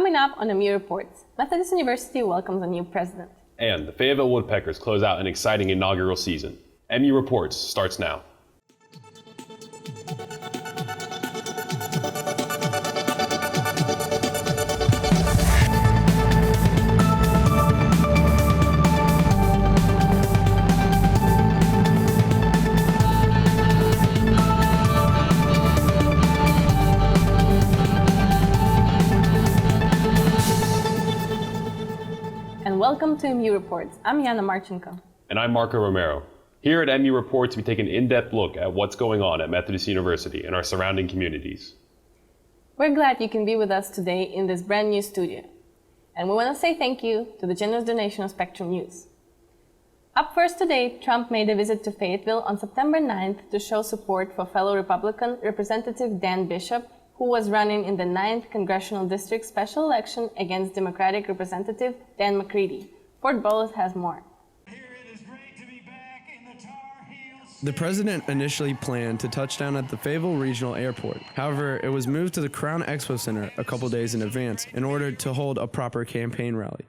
Coming up on MU Reports, Methodist University welcomes a new president. And the Fayetteville Woodpeckers close out an exciting inaugural season. MU Reports starts now. Welcome to MU Reports. I'm Yana Marchenko. And I'm Marco Romero. Here at MU Reports, we take an in-depth look at what's going on at Methodist University and our surrounding communities. We're glad you can be with us today in this brand new studio. And we want to say thank you to the generous donation of Spectrum News. Up first today, Trump made a visit to Fayetteville on September 9th to show support for fellow Republican Representative Dan Bishop, who was running in the 9th Congressional District special election against Democratic Representative Dan McCready. Fort Bowles has more. The president initially planned to touch down at the Fayetteville Regional Airport. However, it was moved to the Crown Expo Center a couple days in advance in order to hold a proper campaign rally.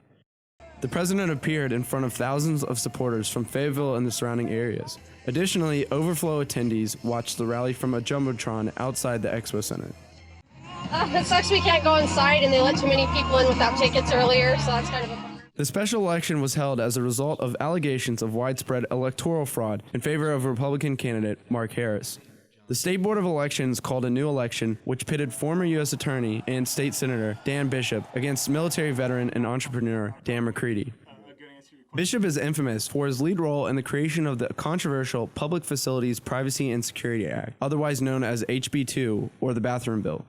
The president appeared in front of thousands of supporters from Fayetteville and the surrounding areas. Additionally, overflow attendees watched the rally from a jumbotron outside the Expo Center. It sucks we can't go inside and they let too many people in without tickets earlier, so that's kind of a bummer. The special election was held as a result of allegations of widespread electoral fraud in favor of Republican candidate Mark Harris. The State Board of Elections called a new election which pitted former U.S. Attorney and State Senator Dan Bishop against military veteran and entrepreneur Dan McCready. Bishop is infamous for his lead role in the creation of the controversial Public Facilities Privacy and Security Act, otherwise known as HB 2 or the Bathroom Bill.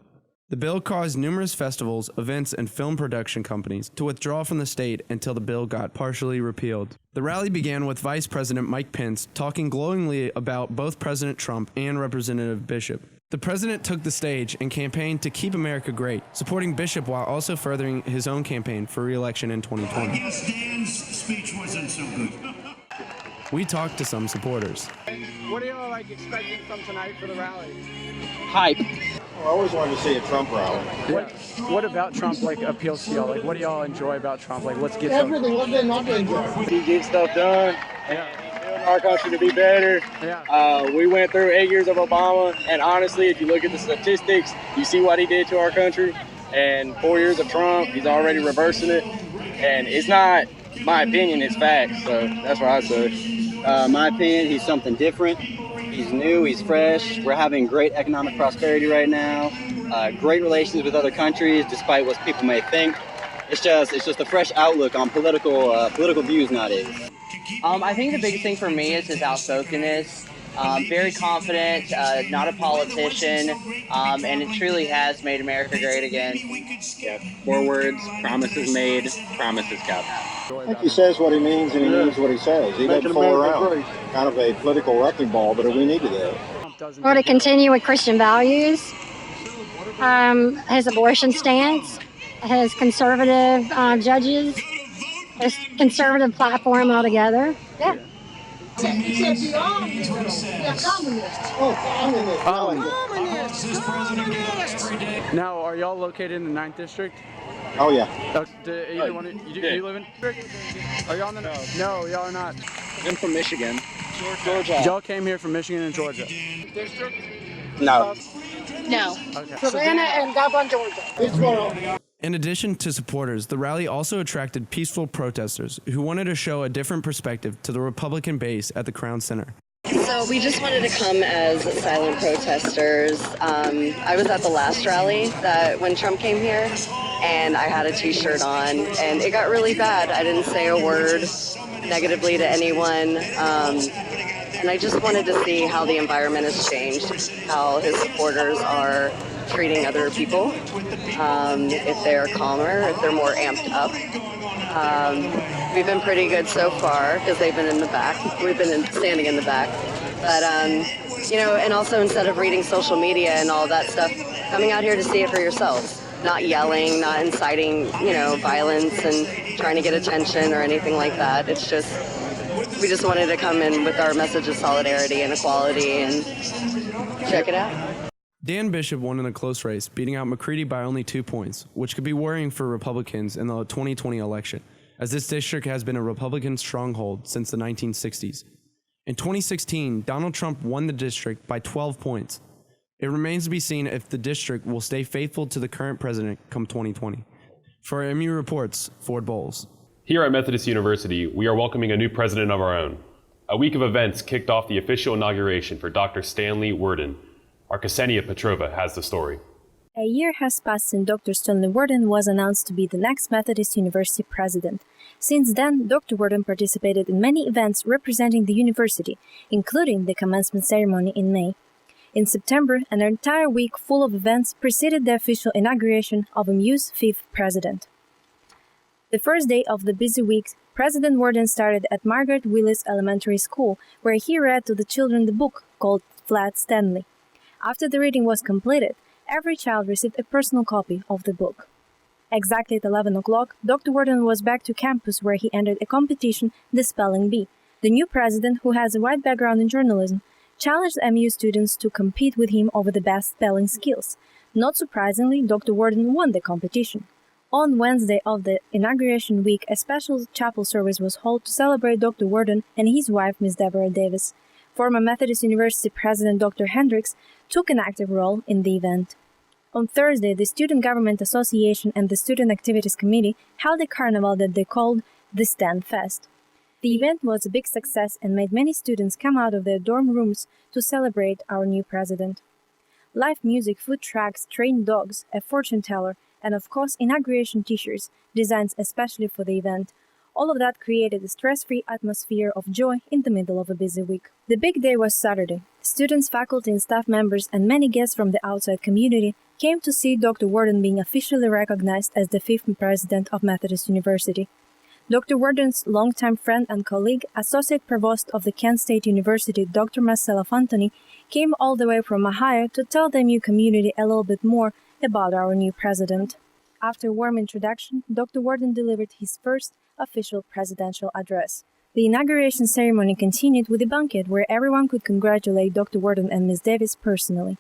The bill caused numerous festivals, events, and film production companies to withdraw from the state until the bill got partially repealed. The rally began with Vice President Mike Pence talking glowingly about both President Trump and Representative Bishop. The president took the stage and campaigned to keep America great, supporting Bishop while also furthering his own campaign for re-election in 2020. I guess Dan's speech wasn't so good. We talked to some supporters. What are you all expecting from tonight for the rally? Hype. I always wanted to see a Trump rally. What about Trump appeals to y'all? What do y'all enjoy about Trump? What's gets everything? What they not enjoy? He gets stuff done. Yeah. He's building our country to be better. Yeah. We went through 8 years of Obama, and honestly, if you look at the statistics, you see what he did to our country. And 4 years of Trump, he's already reversing it. And it's not my opinion, it's facts. So that's what I say. My opinion, he's something different. He's new, he's fresh. We're having great economic prosperity right now. Great relations with other countries, despite what people may think. It's just a fresh outlook on political views nowadays. I think the biggest thing for me is his outspokenness. Very confident, not a politician, and it truly has made America great again. Yeah, 4 words, promises made, promises kept. I think he says what he means and he means what he says. He doesn't fool around. Kind of a political wrecking ball, but we needed that. Well, to continue with Christian values, his abortion stance, his conservative judges, his conservative platform altogether. Yeah. Now, are y'all located in the 9th District? Oh, yeah. Either one, you live in district? Are y'all in the No, y'all are not. I'm from Michigan. Georgia. Y'all came here from Michigan and Georgia. District? No. No. Okay. Savannah and Dublin, Georgia. In addition to supporters, the rally also attracted peaceful protesters who wanted to show a different perspective to the Republican base at the Crown Center. So we just wanted to come as silent protesters. I was at the last rally when Trump came here, and I had a t-shirt on, and it got really bad. I didn't say a word negatively to anyone, and I just wanted to see how the environment has changed, how his supporters are treating other people, if they're calmer, if they're more amped up. We've been pretty good so far because they've been in the back. We've been standing in the back. But, and also instead of reading social media and all that stuff, coming out here to see it for yourselves. Not yelling, not inciting, violence and trying to get attention or anything like that. It's just, we just wanted to come in with our message of solidarity and equality and check it out. Dan Bishop won in a close race, beating out McCready by only 2 points, which could be worrying for Republicans in the 2020 election, as this district has been a Republican stronghold since the 1960s. In 2016, Donald Trump won the district by 12 points. It remains to be seen if the district will stay faithful to the current president come 2020. For MU Reports, Ford Bowles. Here at Methodist University, we are welcoming a new president of our own. A week of events kicked off the official inauguration for Dr. Stanley Wearden. Our Ksenia Petrova has the story. A year has passed since Dr. Stanley Wearden was announced to be the next Methodist University president. Since then, Dr. Wearden participated in many events representing the university, including the commencement ceremony in May. In September, an entire week full of events preceded the official inauguration of MU's fifth president. The first day of the busy week, President Wearden started at Margaret Willis Elementary School, where he read to the children the book called Flat Stanley. After the reading was completed, every child received a personal copy of the book. Exactly at 11 o'clock, Dr. Wearden was back to campus where he entered a competition, the Spelling Bee. The new president, who has a wide background in journalism, challenged MU students to compete with him over the best spelling skills. Not surprisingly, Dr. Wearden won the competition. On Wednesday of the inauguration week, a special chapel service was held to celebrate Dr. Wearden and his wife, Ms. Deborah Davis. Former Methodist University President Dr. Hendricks took an active role in the event. On Thursday, the Student Government Association and the Student Activities Committee held a carnival that they called the Stand Fest. The event was a big success and made many students come out of their dorm rooms to celebrate our new president. Live music, food trucks, trained dogs, a fortune teller, and of course inauguration t-shirts, designed especially for the event. All of that created a stress-free atmosphere of joy in the middle of a busy week. The big day was Saturday. Students, faculty, and staff members, and many guests from the outside community came to see Dr. Wearden being officially recognized as the fifth president of Methodist University. Dr. Wearden's longtime friend and colleague, Associate Provost of the Kent State University, Dr. Marcella Fontani, came all the way from Ohio to tell the MU community a little bit more about our new president. After a warm introduction, Dr. Wearden delivered his first official presidential address. The inauguration ceremony continued with a banquet where everyone could congratulate Dr. Wearden and Ms. Davis personally.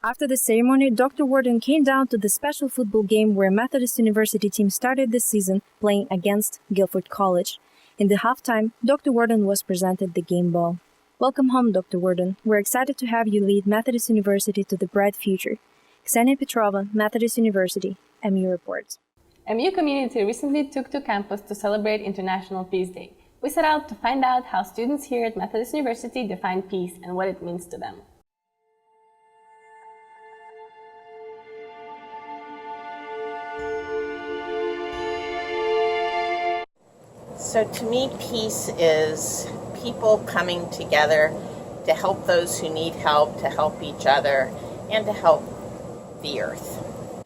After the ceremony, Dr. Wearden came down to the special football game where Methodist University team started the season playing against Guilford College. In the halftime, Dr. Wearden was presented the game ball. Welcome home, Dr. Wearden. We're excited to have you lead Methodist University to the bright future. Ksenia Petrova, Methodist University, MU Reports. MU community recently took to campus to celebrate International Peace Day. We set out to find out how students here at Methodist University define peace and what it means to them. So to me, peace is people coming together to help those who need help, to help each other, and to help the earth.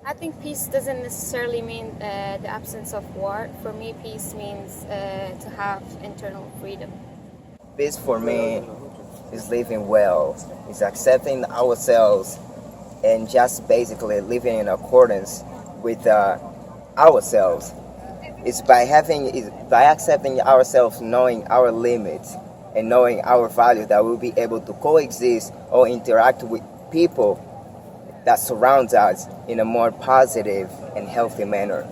I think peace doesn't necessarily mean the absence of war. For me, peace means to have internal freedom. Peace for me is living well, is accepting ourselves and just basically living in accordance with ourselves. It's by accepting ourselves, knowing our limits and knowing our values, that we'll be able to coexist or interact with people that surrounds us in a more positive and healthy manner.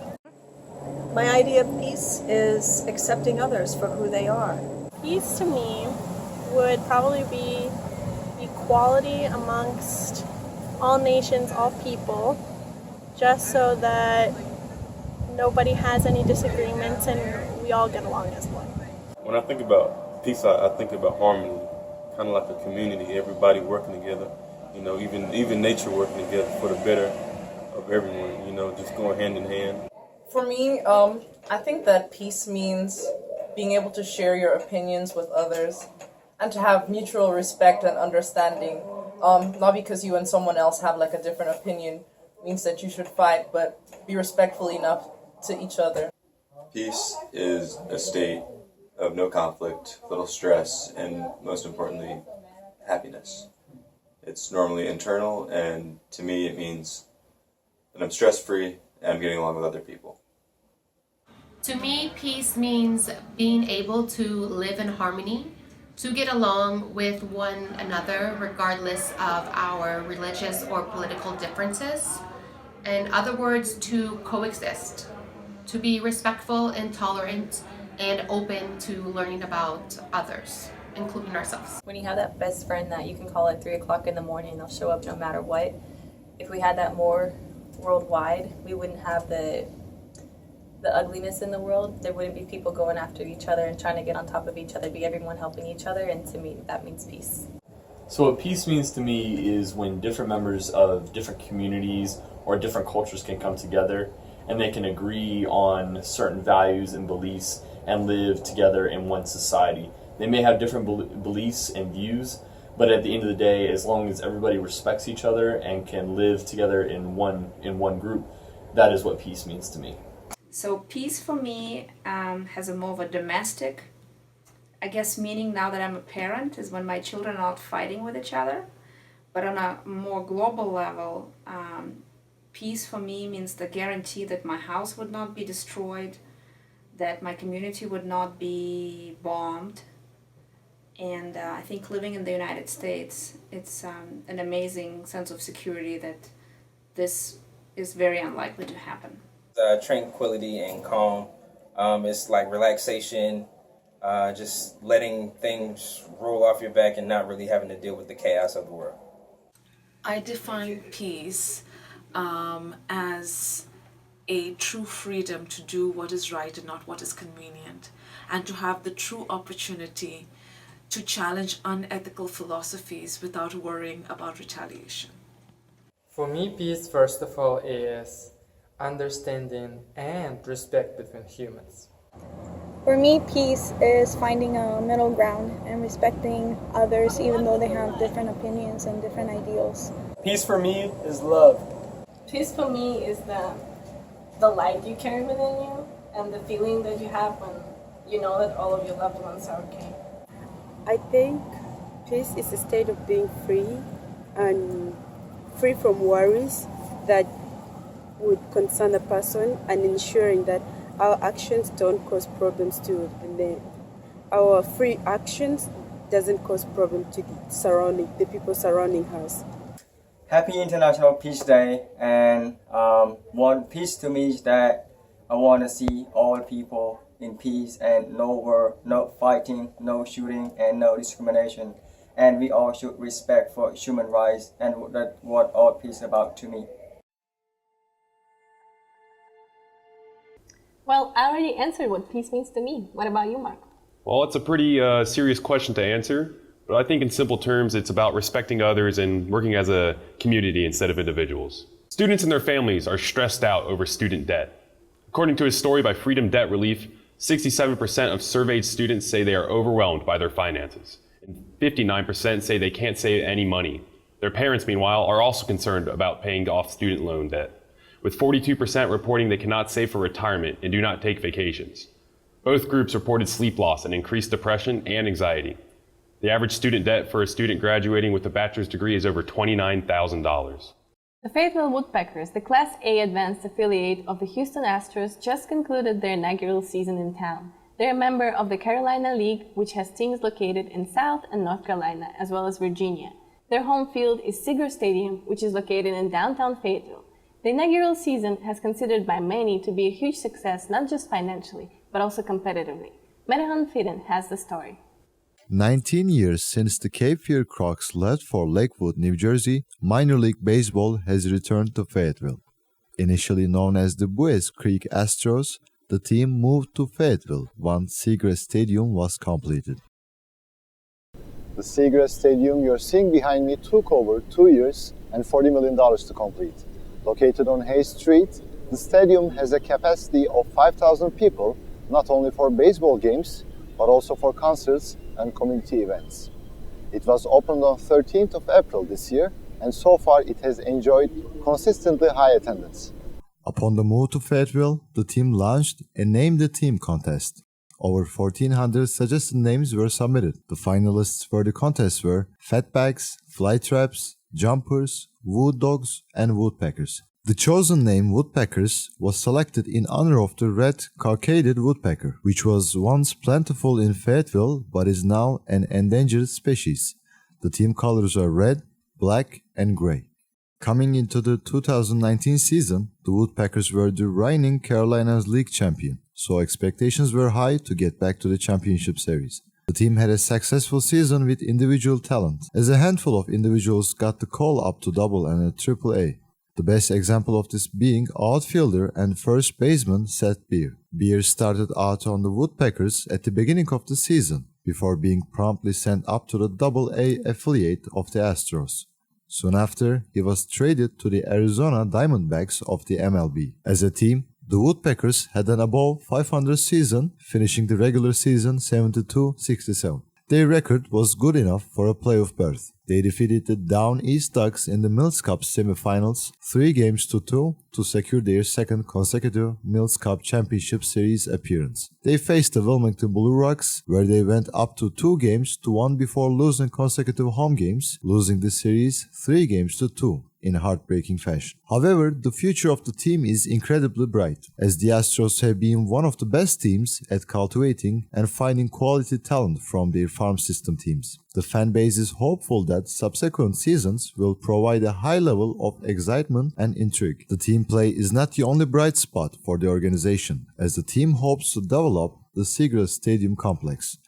My idea of peace is accepting others for who they are. Peace to me would probably be equality amongst all nations, all people, just so that nobody has any disagreements and we all get along as one. When I think about peace, I think about harmony, kind of like a community, everybody working together, you know, even nature working together for the better of everyone, you know, just going hand in hand. For me, I think that peace means being able to share your opinions with others and to have mutual respect and understanding, not because you and someone else have like a different opinion means that you should fight, but be respectful enough to each other. Peace is a state of no conflict, little stress, and most importantly, happiness. It's normally internal, and to me it means that I'm stress-free and I'm getting along with other people. To me, peace means being able to live in harmony, to get along with one another regardless of our religious or political differences. In other words, to coexist, to be respectful and tolerant and open to learning about others, including ourselves. When you have that best friend that you can call at 3 o'clock in the morning and they'll show up no matter what, if we had that more worldwide, we wouldn't have the ugliness in the world. There wouldn't be people going after each other and trying to get on top of each other, be everyone helping each other, and to me that means peace. So what peace means to me is when different members of different communities or different cultures can come together and they can agree on certain values and beliefs and live together in one society. They may have different beliefs and views, but at the end of the day, as long as everybody respects each other and can live together in one group, that is what peace means to me. So peace for me has a more of a domestic, I guess, meaning now that I'm a parent, is when my children are not fighting with each other. But on a more global level, peace for me means the guarantee that my house would not be destroyed, that my community would not be bombed. And I think living in the United States, it's an amazing sense of security that this is very unlikely to happen. Tranquility and calm. It's like relaxation, just letting things roll off your back and not really having to deal with the chaos of the world. I define peace as a true freedom to do what is right and not what is convenient, and to have the true opportunity to challenge unethical philosophies without worrying about retaliation. For me, peace, first of all, is understanding and respect between humans. For me, peace is finding a middle ground and respecting others even though they have different opinions and different ideals. Peace for me is love. Peace for me is the light you carry within you and the feeling that you have when you know that all of your loved ones are okay. I think peace is a state of being free and free from worries that would concern a person, and ensuring that our actions don't cause problems to our free actions doesn't cause problems to the people surrounding us. Happy International Peace Day, and one peace to me is that I want to see all people in peace and no war, no fighting, no shooting, and no discrimination. And we all should respect for human rights, and that's what all peace is about to me. Well, I already answered what peace means to me. What about you, Mark? Well, it's a pretty serious question to answer, but I think in simple terms, it's about respecting others and working as a community instead of individuals. Students and their families are stressed out over student debt. According to a story by Freedom Debt Relief, 67% of surveyed students say they are overwhelmed by their finances, and 59% say they can't save any money. Their parents, meanwhile, are also concerned about paying off student loan debt, with 42% reporting they cannot save for retirement and do not take vacations. Both groups reported sleep loss and increased depression and anxiety. The average student debt for a student graduating with a bachelor's degree is over $29,000. The Fayetteville Woodpeckers, the Class A advanced affiliate of the Houston Astros, just concluded their inaugural season in town. They're a member of the Carolina League, which has teams located in South and North Carolina, as well as Virginia. Their home field is Seager Stadium, which is located in downtown Fayetteville. The inaugural season has considered by many to be a huge success, not just financially, but also competitively. Menahan Fidden has the story. 19 years since the Cape Fear Crocs left for Lakewood, New Jersey, minor league baseball has returned to Fayetteville. Initially known as the Buies Creek Astros, the team moved to Fayetteville once Seagrass Stadium was completed. The Seagrass Stadium you're seeing behind me took over 2 years and $40 million to complete. Located on Hayes Street, the stadium has a capacity of 5,000 people, not only for baseball games, but also for concerts and community events. It was opened on 13th of April this year, and so far it has enjoyed consistently high attendance. Upon the move to Fayetteville, the team launched a Name the Team contest. Over 1,400 suggested names were submitted. The finalists for the contest were Fatbags, Flytraps, Jumpers, Wood Dogs, and Woodpeckers. The chosen name Woodpeckers was selected in honor of the red cockaded woodpecker, which was once plentiful in Fayetteville but is now an endangered species. The team colors are red, black, and gray. Coming into the 2019 season, the Woodpeckers were the reigning Carolinas League champion, so expectations were high to get back to the championship series. The team had a successful season with individual talent, as a handful of individuals got the call up to double and a triple A. The best example of this being outfielder and first baseman Seth Beer. Beer started out on the Woodpeckers at the beginning of the season, before being promptly sent up to the Double-A affiliate of the Astros. Soon after, he was traded to the Arizona Diamondbacks of the MLB. As a team, the Woodpeckers had an above 500 season, finishing the regular season 72-67. Their record was good enough for a playoff berth. They defeated the Down East Ducks in the Mills Cup semifinals 3-2 to secure their second consecutive Mills Cup Championship Series appearance. They faced the Wilmington Blue Rocks, where they went up to 2-1 before losing consecutive home games, losing the series 3-2 in heartbreaking fashion. However, the future of the team is incredibly bright, as the Astros have been one of the best teams at cultivating and finding quality talent from their farm system teams. The fan base is hopeful that subsequent seasons will provide a high level of excitement and intrigue. The team play is not the only bright spot for the organization, as the team hopes to develop the Seagrass Stadium complex.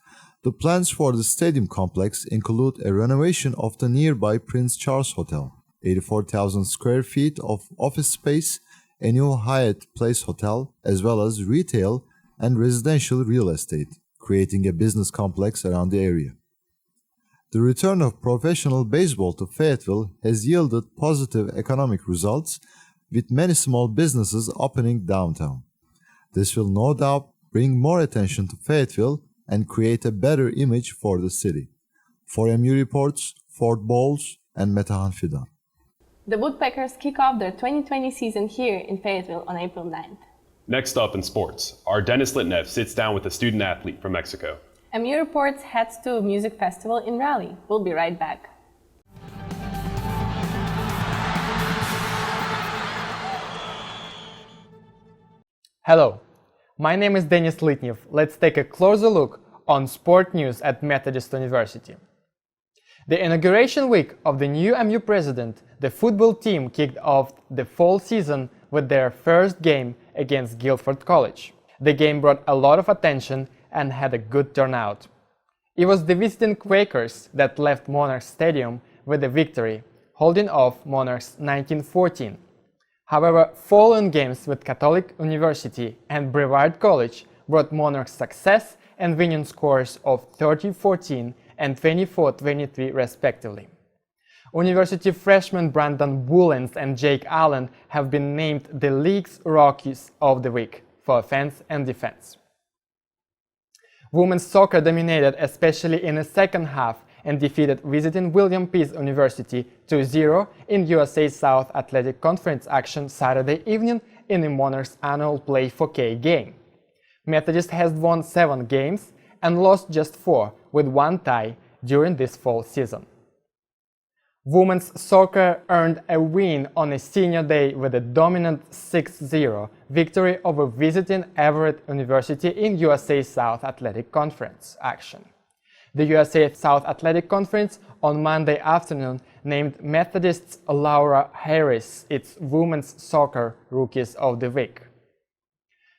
The plans for the stadium complex include a renovation of the nearby Prince Charles Hotel, 84,000 square feet of office space, a new Hyatt Place hotel, as well as retail and residential real estate, creating a business complex around the area. The return of professional baseball to Fayetteville has yielded positive economic results, with many small businesses opening downtown. This will no doubt bring more attention to Fayetteville and create a better image for the city. For MU Reports, Fort Bowles, and Metehan Fidan. The Woodpeckers kick off their 2020 season here in Fayetteville on April 9th. Next up in sports, our Dennis Litnev sits down with a student athlete from Mexico. MU Reports heads to a music festival in Raleigh. We'll be right back. Hello, my name is Dennis Litnev. Let's take a closer look on sport news at Methodist University. The inauguration week of the new MU president, the football team kicked off the fall season with their first game against Guilford College. The game brought a lot of attention and had a good turnout. It was the visiting Quakers that left Monarchs Stadium with a victory, holding off Monarchs 1914. However, following games with Catholic University and Brevard College brought Monarchs success and winning scores of 30-14 and 24-23 respectively. University freshmen Brandon Woolens and Jake Allen have been named the league's Rookies of the Week for offense and defense. Women's soccer dominated, especially in the second half, and defeated visiting William Peace University 2-0 in USA South Athletic Conference action Saturday evening in the Monarchs' annual Play for K game. Methodist has won 7 games and lost just 4, with 1 tie during this fall season. Women's soccer earned a win on a senior day with a dominant 6-0 victory over visiting Everett University in USA South Athletic Conference action. The USA South Athletic Conference on Monday afternoon named Methodist's Laura Harris its Women's Soccer Rookies of the Week.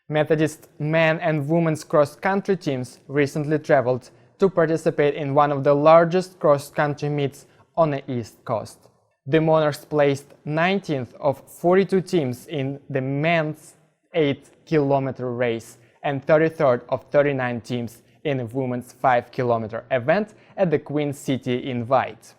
Methodist men and women's cross-country teams recently traveled to participate in one of the largest cross-country meets on the East Coast. The Monarchs placed 19th of 42 teams in the men's 8-kilometer race and 33rd of 39 teams in a women's 5-kilometer event at the Queen City Invite.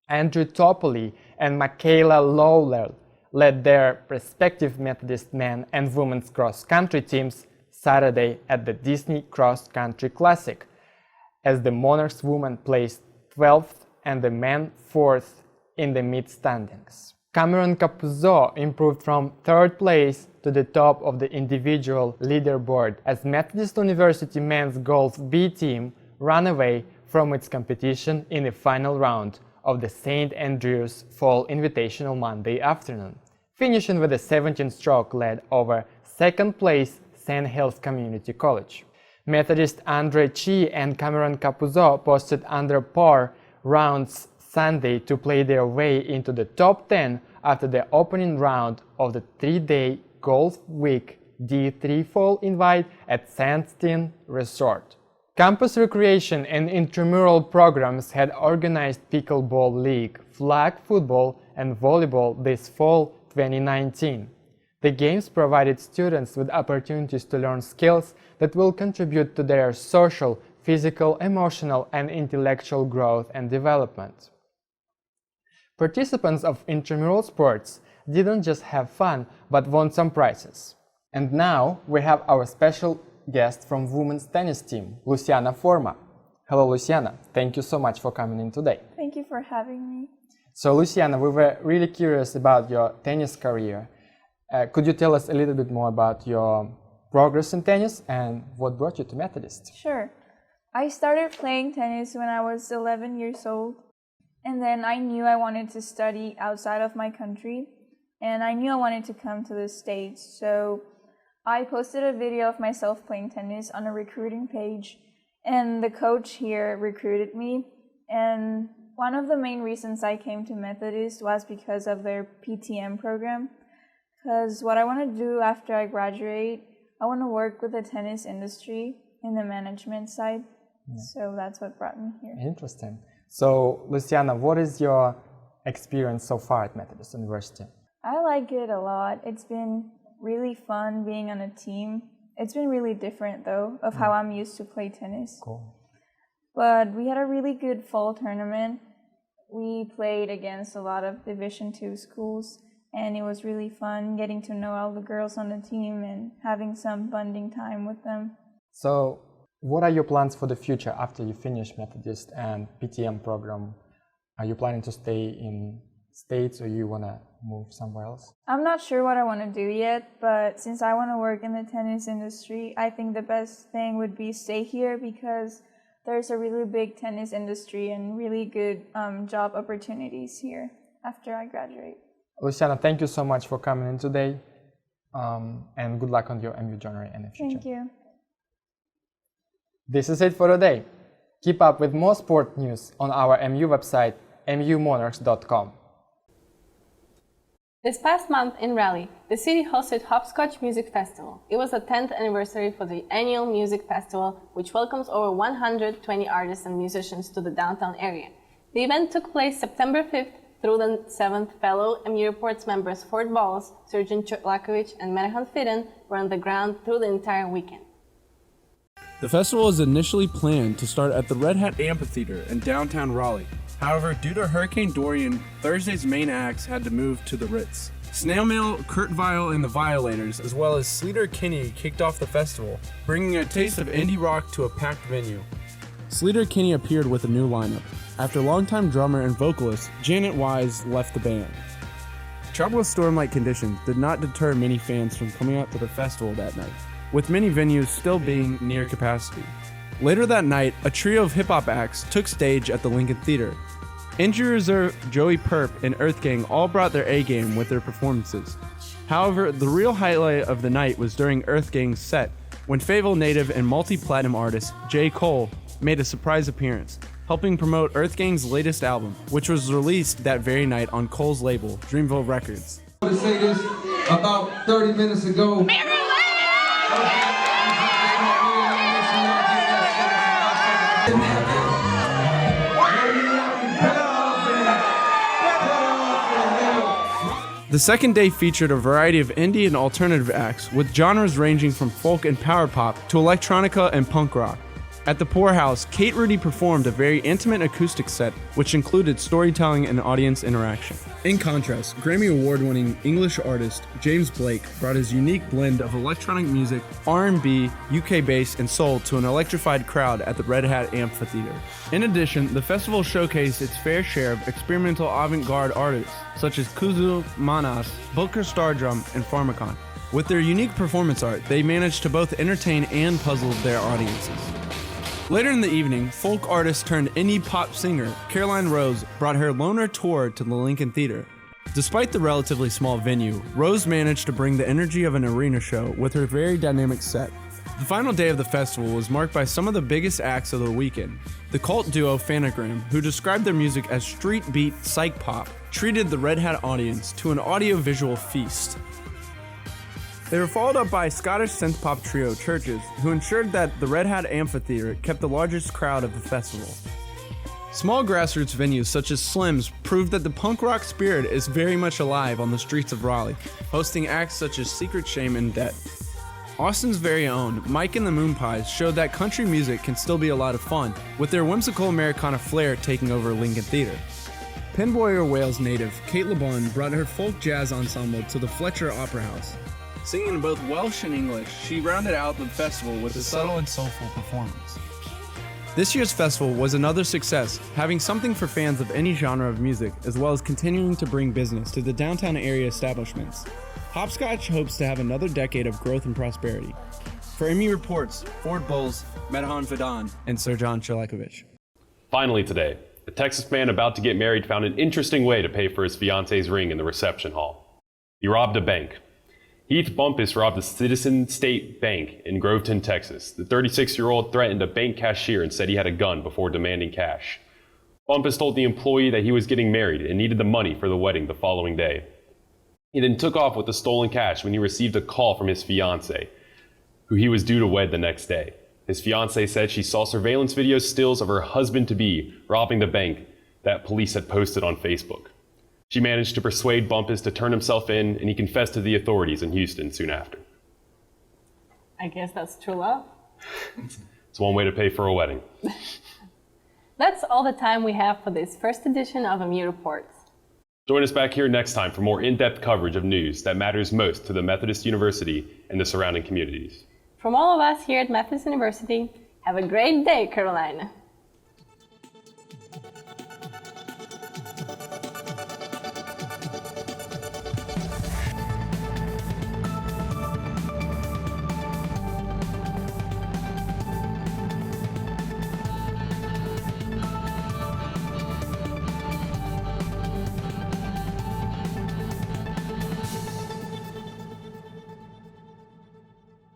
Andrew Topley and Michaela Lawler led their respective Methodist men and women's cross-country teams Saturday at the Disney Cross Country Classic, as the Monarchs women placed 12th and the men 4th in the meet standings. Cameron Capuzzo improved from 3rd place to the top of the individual leaderboard as Methodist University men's golf B team ran away from its competition in the final round of the St. Andrews Fall Invitational Monday afternoon, finishing with a 17-stroke lead over second place Sand Hills Community College. Methodist Andre Chi and Cameron Capuzzo posted under par rounds Sunday to play their way into the top 10 after the opening round of the 3-day Golf Week D3 Fall Invite at Sandstein Resort. Campus recreation and intramural programs had organized pickleball league, flag football, and volleyball this fall 2019. The games provided students with opportunities to learn skills that will contribute to their social, physical, emotional, and intellectual growth and development. Participants of intramural sports didn't just have fun, but won some prizes. And now we have our special guest from women's tennis team, Luciana Forma. Hello, Luciana. Thank you so much for coming in today. Thank you for having me. So, Luciana, we were really curious about your tennis career. Could you tell us a little bit more about your progress in tennis and what brought you to Methodist? Sure. I started playing tennis when I was 11 years old, and then I knew I wanted to study outside of my country, and I knew I wanted to come to the States, so I posted a video of myself playing tennis on a recruiting page, and the coach here recruited me, and one of the main reasons I came to Methodist was because of their PTM program, because what I want to do after I graduate, I want to work with the tennis industry in the management side, so that's what brought me here. Interesting. So, Luciana, what is your experience so far at Methodist University? I like it a lot. It's been really fun being on a team. It's been really different though of how I'm used to play tennis. Cool. But we had a really good fall tournament. We played against a lot of Division II schools, and it was really fun getting to know all the girls on the team and having some bonding time with them. So, what are your plans for the future after you finish Methodist and PTM program? Are you planning to stay in States or you want to move somewhere else? I'm not sure what I want to do yet, but since I want to work in the tennis industry, I think the best thing would be stay here because there's a really big tennis industry and really good job opportunities here after I graduate. Luciana, thank you so much for coming in today, and good luck on your MU journey in the future. Thank you. This is it for today. Keep up with more sport news on our MU website, mumonarchs.com. This past month in Raleigh, the city hosted Hopscotch Music Festival. It was the 10th anniversary for the annual music festival, which welcomes over 120 artists and musicians to the downtown area. The event took place September 5th through the 7th. Fellow MU Reports members Fort Balls, Surgeon Chotlakovich, and Menahan Fidden were on the ground through the entire weekend. The festival was initially planned to start at the Red Hat Amphitheater in downtown Raleigh. However, due to Hurricane Dorian, Thursday's main acts had to move to the Ritz. Snail Mail, Kurt Vile and the Violators, as well as Sleater Kinney kicked off the festival, bringing a taste of indie rock to a packed venue. Sleater Kinney appeared with a new lineup, after longtime drummer and vocalist Janet Wise left the band. Tropical storm-like conditions did not deter many fans from coming out to the festival that night, with many venues still being near capacity. Later that night, a trio of hip-hop acts took stage at the Lincoln Theater. Injury Reserve, Joey Perp, and Earth Gang all brought their A-game with their performances. However, the real highlight of the night was during Earth Gang's set, when Fayetteville native and multi-platinum artist J. Cole made a surprise appearance, helping promote Earth Gang's latest album, which was released that very night on Cole's label, Dreamville Records. I want to say this about 30 minutes ago. The second day featured a variety of indie and alternative acts, with genres ranging from folk and power pop to electronica and punk rock. At the Poorhouse, Kate Rudy performed a very intimate acoustic set, which included storytelling and audience interaction. In contrast, Grammy Award-winning English artist James Blake brought his unique blend of electronic music, R&B, UK bass, and soul to an electrified crowd at the Red Hat Amphitheater. In addition, the festival showcased its fair share of experimental avant-garde artists, such as Kuzu, Manas, Booker Stardrum, and Pharmacon. With their unique performance art, they managed to both entertain and puzzle their audiences. Later in the evening, folk artist turned indie pop singer Caroline Rose brought her Loner Tour to the Lincoln Theater. Despite the relatively small venue, Rose managed to bring the energy of an arena show with her very dynamic set. The final day of the festival was marked by some of the biggest acts of the weekend. The cult duo Phanagram, who described their music as street beat psych pop, treated the Red Hat audience to an audio-visual feast. They were followed up by Scottish synth-pop trio Churches, who ensured that the Red Hat Amphitheater kept the largest crowd of the festival. Small grassroots venues such as Slim's proved that the punk rock spirit is very much alive on the streets of Raleigh, hosting acts such as Secret Shame and Debt. Austin's very own Mike and the Moonpies showed that country music can still be a lot of fun, with their whimsical Americana flair taking over Lincoln Theater. Penboyer Wales native Kate LeBon brought her folk jazz ensemble to the Fletcher Opera House. Singing in both Welsh and English, she rounded out the festival with a subtle and soulful performance. This year's festival was another success, having something for fans of any genre of music, as well as continuing to bring business to the downtown area establishments. Hopscotch hopes to have another decade of growth and prosperity. For MU Reports, Ford Bowles, Medahan Vadan, and Sir John Chalakovich. Finally today, a Texas man about to get married found an interesting way to pay for his fiance's ring in the reception hall. He robbed a bank. Heath Bumpus robbed the Citizen State Bank in Groveton, Texas. The 36-year-old threatened a bank cashier and said he had a gun before demanding cash. Bumpus told the employee that he was getting married and needed the money for the wedding the following day. He then took off with the stolen cash when he received a call from his fiancée, who he was due to wed the next day. His fiancée said she saw surveillance video stills of her husband-to-be robbing the bank that police had posted on Facebook. She managed to persuade Bumpus to turn himself in, and he confessed to the authorities in Houston soon after. I guess that's true love. It's one way to pay for a wedding. That's all the time we have for this first edition of MU Reports. Join us back here next time for more in-depth coverage of news that matters most to the Methodist University and the surrounding communities. From all of us here at Methodist University, have a great day, Carolina.